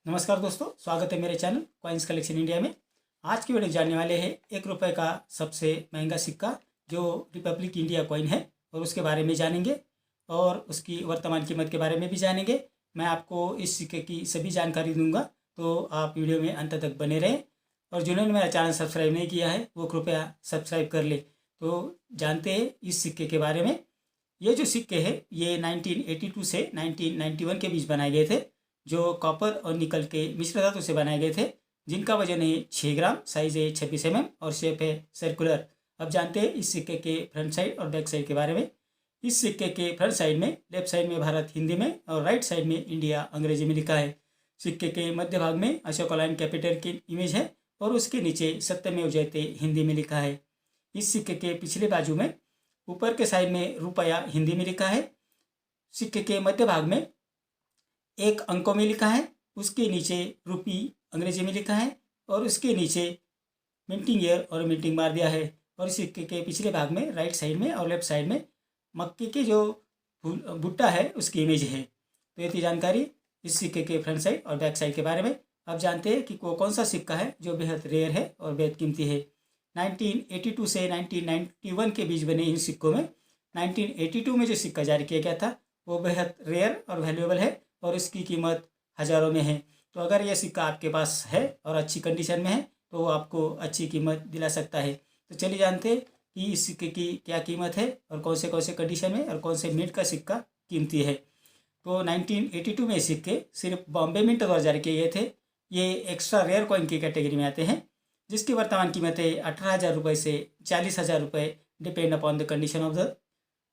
नमस्कार दोस्तों, स्वागत है मेरे चैनल कॉइन्स कलेक्शन इंडिया में। आज की वीडियो जानने वाले हैं 1 रुपये का सबसे महंगा सिक्का जो रिपब्लिक इंडिया कॉइन है और उसके बारे में जानेंगे और उसकी वर्तमान कीमत के बारे में भी जानेंगे। मैं आपको इस सिक्के की सभी जानकारी दूंगा, तो आप वीडियो में अंत तक बने रहें। और जिन्होंने मेरा चैनल सब्सक्राइब नहीं किया है वो कृपया सब्सक्राइब कर ले। तो जानते हैं इस सिक्के के बारे में। ये जो सिक्के हैं ये 1982 से 1991 के बीच बनाए गए थे, जो कॉपर और निकल के मिश्र धातु से बनाए गए थे, जिनका वजन है 6 ग्राम, साइज है 26 mm और शेप है सर्कुलर। अब जानते हैं इस सिक्के के फ्रंट साइड और बैक साइड के बारे में। इस सिक्के के फ्रंट साइड में लेफ्ट साइड में भारत हिंदी में और राइट साइड में इंडिया अंग्रेजी में लिखा है। सिक्के के मध्य भाग में अशोक लाइन कैपिटल की इमेज है और उसके नीचे सत्यमेव जयते हिंदी में लिखा है। इस सिक्के के पिछले बाजू में ऊपर के साइड में रुपया हिंदी में लिखा है। सिक्के के मध्य भाग में एक अंकों में लिखा है, उसके नीचे रुपी अंग्रेजी में लिखा है और उसके नीचे मिंटिंग ईयर और मिंटिंग मार दिया है। और सिक्के के पिछले भाग में राइट साइड में और लेफ्ट साइड में मक्के के जो भुट्टा है उसकी इमेज है। तो ये थी जानकारी इस सिक्के के फ्रंट साइड और बैक साइड के बारे में। अब जानते हैं कि कौन सा सिक्का है जो बेहद रेयर है और बेहद कीमती है। 1982 से 1991 के बीच बने इन सिक्कों में 1982 में जो सिक्का जारी किया गया था वो बेहद रेयर और वैल्यूएबल है और इसकी कीमत हज़ारों में है। तो अगर यह सिक्का आपके पास है और अच्छी कंडीशन में है तो वो आपको अच्छी कीमत दिला सकता है। तो चलिए जानते हैं कि इस सिक्के की क्या कीमत है और कौन से कंडीशन में और कौन से मिनट का सिक्का कीमती है। तो 1982 में सिक्के सिर्फ बॉम्बे मिंट द्वारा जारी किए गए थे। ये एक्स्ट्रा रेयर कॉइन की कैटेगरी में आते हैं, जिसकी वर्तमान कीमत है 18,000 रुपये से 40,000 रुपये, depend upon the condition of the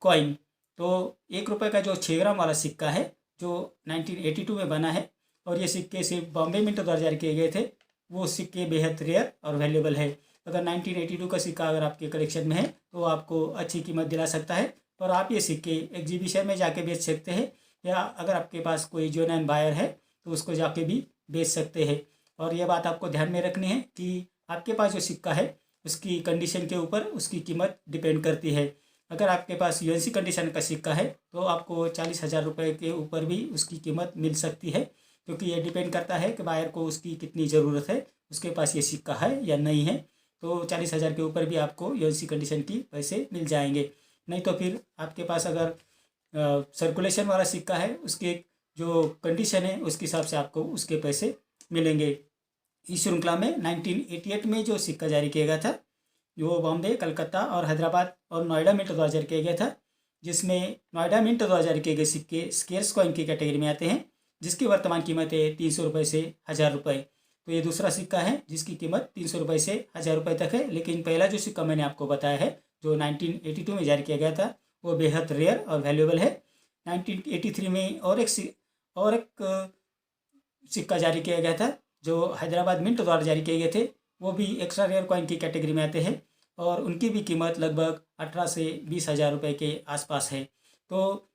coin. तो 1 रुपये का जो 6 ग्राम वाला सिक्का है जो 1982 में बना है और ये सिक्के सिर्फ बॉम्बे मिंट द्वारा जारी किए गए थे, वो सिक्के बेहद रेयर और वैल्यूएबल है। अगर 1982 का सिक्का अगर आपके कलेक्शन में है तो आपको अच्छी कीमत दिला सकता है और आप ये सिक्के एग्जीबिशन में जाके बेच सकते हैं, या अगर आपके पास कोई जेन्युइन बायर है तो उसको जाके भी बेच सकते हैं। और ये बात आपको ध्यान में रखनी है कि आपके पास जो सिक्का है उसकी कंडीशन के ऊपर उसकी कीमत डिपेंड करती है। अगर आपके पास यूएनसी कंडीशन का सिक्का है तो आपको 40,000 रुपये के ऊपर भी उसकी कीमत मिल सकती है, क्योंकि ये डिपेंड करता है कि बायर को उसकी कितनी ज़रूरत है, उसके पास ये सिक्का है या नहीं है। तो 40,000 के ऊपर भी आपको यूएनसी कंडीशन की पैसे मिल जाएंगे। नहीं तो फिर आपके पास अगर सर्कुलेशन वाला सिक्का है उसके जो कंडीशन है उसके हिसाब से आपको उसके पैसे मिलेंगे। इस श्रृंखला में 1988 में जो सिक्का जारी किया गया था जो बॉम्बे, कलकत्ता और हैदराबाद और नोएडा मिंट द्वारा जारी किया गया था, जिसमें नोएडा मिंट द्वारा जारी किए गए सिक्के स्केर्स कॉइन की कैटेगरी में आते हैं, जिसकी वर्तमान कीमत है 300 रुपये से 1,000 रुपये। तो ये दूसरा सिक्का है जिसकी कीमत 300 रुपये से 1,000 रुपये तक है। लेकिन पहला जो सिक्का मैंने आपको बताया है जो 1982 में जारी किया गया था वो बेहद रेयर और वैल्यूएबल है। 1983 में और एक सिक्का जारी किया गया था जो हैदराबाद मिंट द्वारा जारी किए गए थे, वो भी एक्स्ट्रा रेयर कॉइन की कैटेगरी में आते हैं और उनकी भी कीमत लगभग 18 से 20,000 रुपये के आसपास है। तो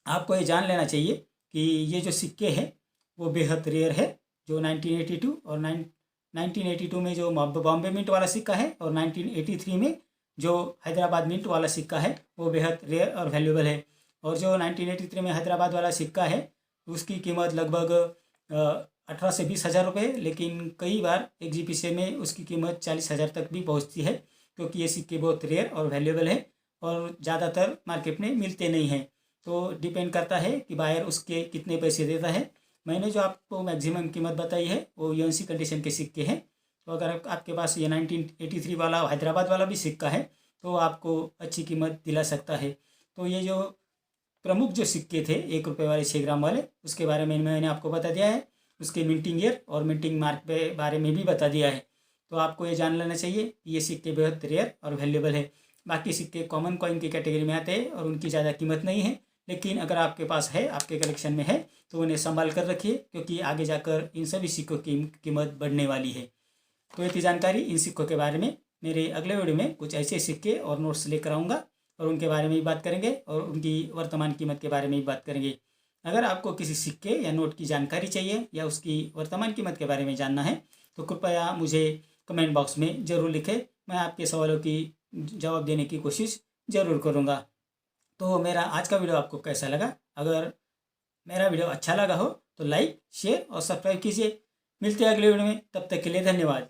आपको ये जान लेना चाहिए कि ये जो सिक्के हैं वो बेहद रेयर है, जो 1982 और 1982 में जो बॉम्बे मिंट वाला सिक्का है और 1983 में जो हैदराबाद मिंट वाला सिक्का है वो बेहद रेयर और वैल्यूएबल है। और जो 1983 में हैदराबाद वाला सिक्का है उसकी कीमत लगभग 18 से 20,000 रुपये, लेकिन कई बार एग्जीबिशन में उसकी कीमत 40,000 तक भी पहुंचती है, क्योंकि ये सिक्के बहुत रेयर और वैल्यूएबल है और ज़्यादातर मार्केट में मिलते नहीं हैं। तो डिपेंड करता है कि बायर उसके कितने पैसे देता है। मैंने जो आपको मैक्सिमम कीमत बताई है वो यूएनसी कंडीशन के सिक्के हैं। तो अगर आपके पास ये 1983 वाला हैदराबाद वाला भी सिक्का है तो आपको अच्छी कीमत दिला सकता है। तो ये जो प्रमुख जो सिक्के थे 1 रुपये वाले 6 ग्राम वाले, उसके बारे में मैंने आपको बता दिया है, उसके मिंटिंग ईयर और मिंटिंग मार्क के बारे में भी बता दिया है। तो आपको ये जान लेना चाहिए कि ये सिक्के बेहद रेयर और वैल्यूएबल है। बाकी सिक्के कॉमन कॉइन की कैटेगरी में आते हैं और उनकी ज़्यादा कीमत नहीं है, लेकिन अगर आपके पास है, आपके कलेक्शन में है तो उन्हें संभाल कर रखिए, क्योंकि आगे जाकर इन सभी सिक्कों की कीमत बढ़ने वाली है। तो ये थी जानकारी इन सिक्कों के बारे में। मेरे अगले वीडियो में कुछ ऐसे सिक्के और नोट्स लेकर आऊँगा और उनके बारे में भी बात करेंगे और उनकी वर्तमान कीमत के बारे में भी बात करेंगे। अगर आपको किसी सिक्के या नोट की जानकारी चाहिए या उसकी वर्तमान कीमत के बारे में जानना है तो कृपया मुझे कमेंट बॉक्स में ज़रूर लिखें। मैं आपके सवालों की जवाब देने की कोशिश ज़रूर करूँगा। तो मेरा आज का वीडियो आपको कैसा लगा? अगर मेरा वीडियो अच्छा लगा हो तो लाइक शेयर और सब्सक्राइब कीजिए। मिलते हैं अगले वीडियो में, तब तक के लिए धन्यवाद।